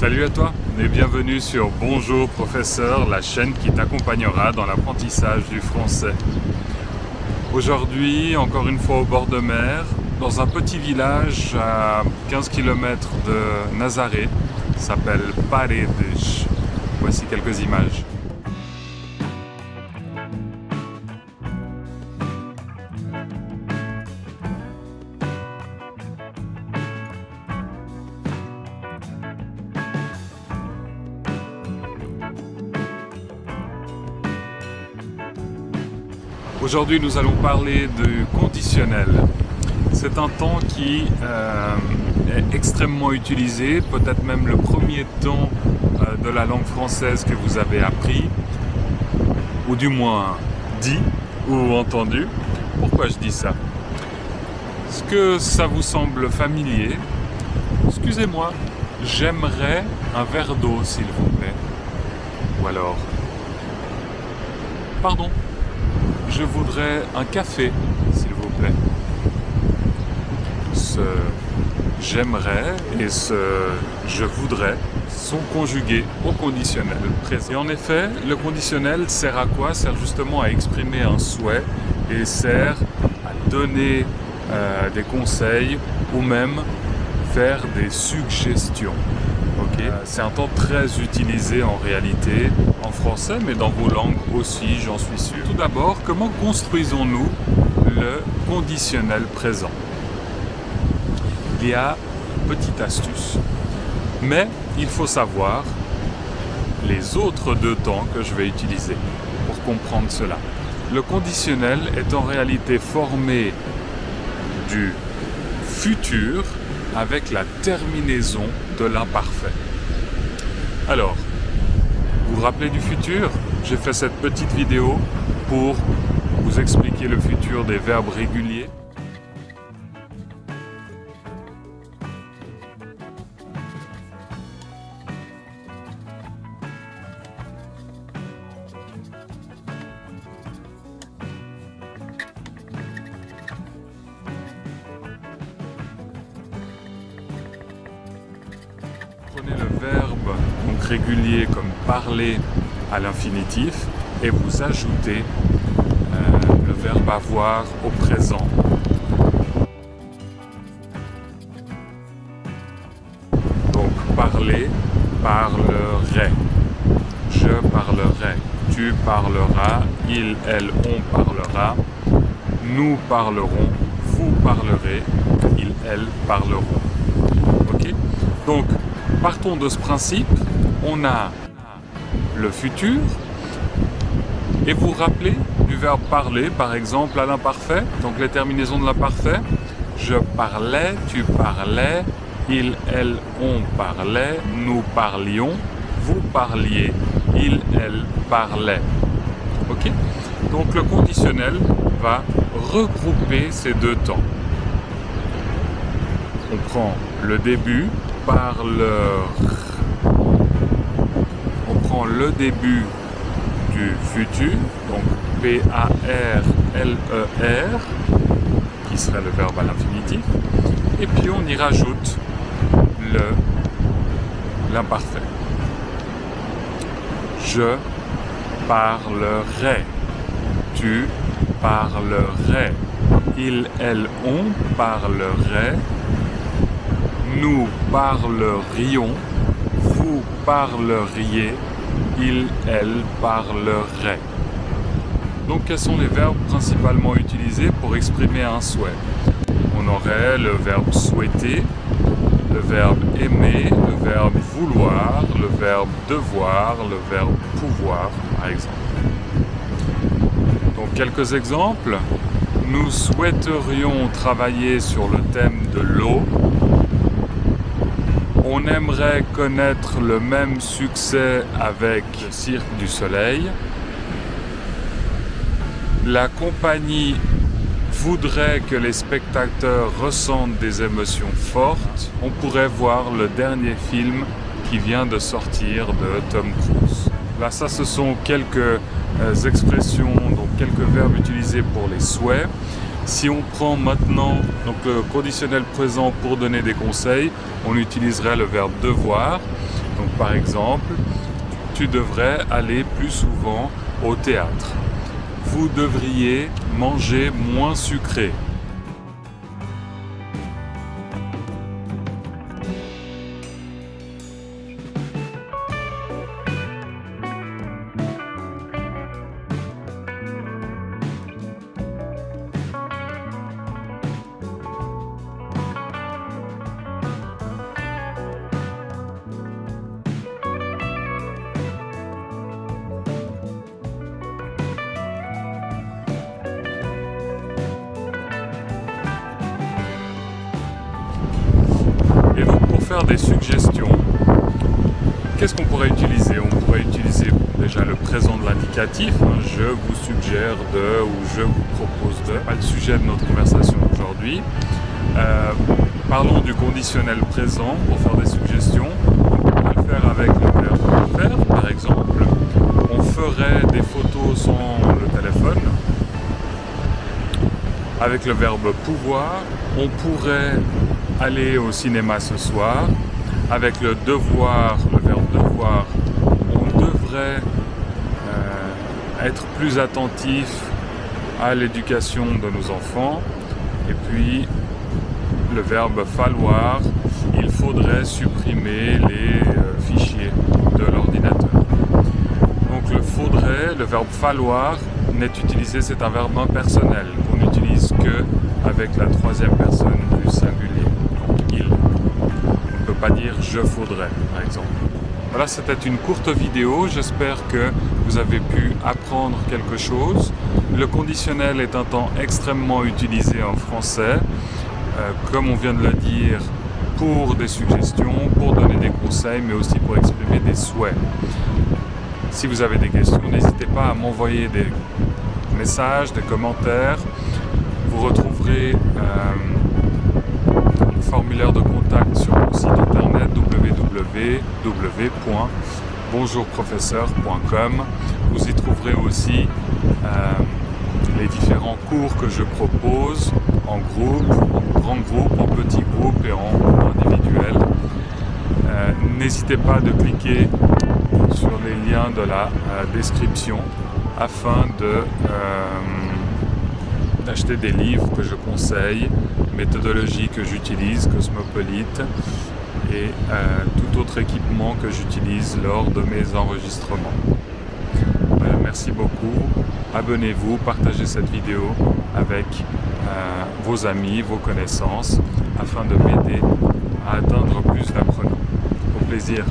Salut à toi et bienvenue sur Bonjour Professeur, la chaîne qui t'accompagnera dans l'apprentissage du français. Aujourd'hui, encore une fois au bord de mer, dans un petit village à 15 km de Nazaré, s'appelle Paredes. Voici quelques images. Aujourd'hui, nous allons parler du conditionnel. C'est un temps qui est extrêmement utilisé, peut-être même le premier temps de la langue française que vous avez appris, ou du moins dit ou entendu. Pourquoi je dis ça? Est-ce que ça vous semble familier? Excusez-moi, j'aimerais un verre d'eau, s'il vous plaît. Ou alors, pardon, je voudrais un café, s'il vous plaît. Ce j'aimerais et ce je voudrais sont conjugués au conditionnel présent. Et en effet, le conditionnel sert à quoi? Sert justement à exprimer un souhait et sert à donner des conseils ou même faire des suggestions. Okay. C'est un temps très utilisé en réalité en français, mais dans vos langues aussi, j'en suis sûr. Tout d'abord, comment construisons-nous le conditionnel présent? Il y a une petite astuce, mais il faut savoir les autres deux temps que je vais utiliser pour comprendre cela. Le conditionnel est en réalité formé du futur avec la terminaison de l'imparfait. Alors, vous vous rappelez du futur? J'ai fait cette petite vidéo pour vous expliquer le futur des verbes réguliers. Prenez le verbe donc régulier comme parler à l'infinitif et vous ajoutez le verbe avoir au présent. Donc parler, parlerait, je parlerai, tu parleras, il, elle, on parlera, nous parlerons, vous parlerez, il, elle parleront. Ok? Donc, partons de ce principe, on a le futur, et vous vous rappelez du verbe parler, par exemple, à l'imparfait, donc les terminaisons de l'imparfait, je parlais, tu parlais, il, elle, on parlait, nous parlions, vous parliez, il, elle parlait. Ok? Donc le conditionnel va regrouper ces deux temps. On prend le début, parleur. On prend le début du futur, donc P-A-R-L-E-R, qui serait le verbe à l'infinitif, et puis on y rajoute l'imparfait. Je parlerai, tu parlerais, il, elle, on parlerait, nous parlerions, vous parleriez, il, elle parlerait. Donc quels sont les verbes principalement utilisés pour exprimer un souhait? On aurait le verbe souhaiter, le verbe aimer, le verbe vouloir, le verbe devoir, le verbe pouvoir, par exemple. Donc quelques exemples. Nous souhaiterions travailler sur le thème de l'eau. On aimerait connaître le même succès avec le Cirque du Soleil. La compagnie voudrait que les spectateurs ressentent des émotions fortes. On pourrait voir le dernier film qui vient de sortir de Tom Cruise. Là, ça, ce sont quelques expressions, donc quelques verbes utilisés pour les souhaits. Si on prend maintenant donc, le conditionnel présent pour donner des conseils, on utiliserait le verbe devoir. Donc par exemple, tu devrais aller plus souvent au théâtre. Vous devriez manger moins sucré. Et donc pour faire des suggestions, qu'est-ce qu'on pourrait utiliser? On pourrait utiliser déjà le présent de l'indicatif, je vous suggère de ou je vous propose de. C'est pas le sujet de notre conversation aujourd'hui. Parlons du conditionnel présent pour faire des suggestions. On pourrait le faire avec le verbe faire, par exemple. On ferait des photos sans le téléphone. Avec le verbe pouvoir, on pourrait aller au cinéma ce soir. Avec le devoir, le verbe devoir, on devrait être plus attentif à l'éducation de nos enfants. Et puis, le verbe falloir, il faudrait supprimer les fichiers de l'ordinateur. Donc le faudrait, le verbe falloir n'est utilisé, c'est un verbe impersonnel qu'on n'utilise que avec la troisième personne du singulier. Donc il. On ne peut pas dire je faudrais, par exemple. Voilà, c'était une courte vidéo. J'espère que vous avez pu apprendre quelque chose. Le conditionnel est un temps extrêmement utilisé en français. Comme on vient de le dire, pour des suggestions, pour donner des conseils, mais aussi pour exprimer des souhaits. Si vous avez des questions, n'hésitez pas à m'envoyer des messages, des commentaires. Vous retrouverez un formulaire de contact sur mon site internet www.bonjourprofesseur.com. Vous y trouverez aussi les différents cours que je propose en groupe, en grand groupe, en petit groupe et en individuel. N'hésitez pas de cliquer sur les liens de la description afin d'acheter des livres que je conseille, méthodologies que j'utilise, Cosmopolite et tout autre équipement que j'utilise lors de mes enregistrements. Merci beaucoup, abonnez-vous, partagez cette vidéo avec vos amis, vos connaissances afin de m'aider à atteindre plus d'apprenants. Au plaisir.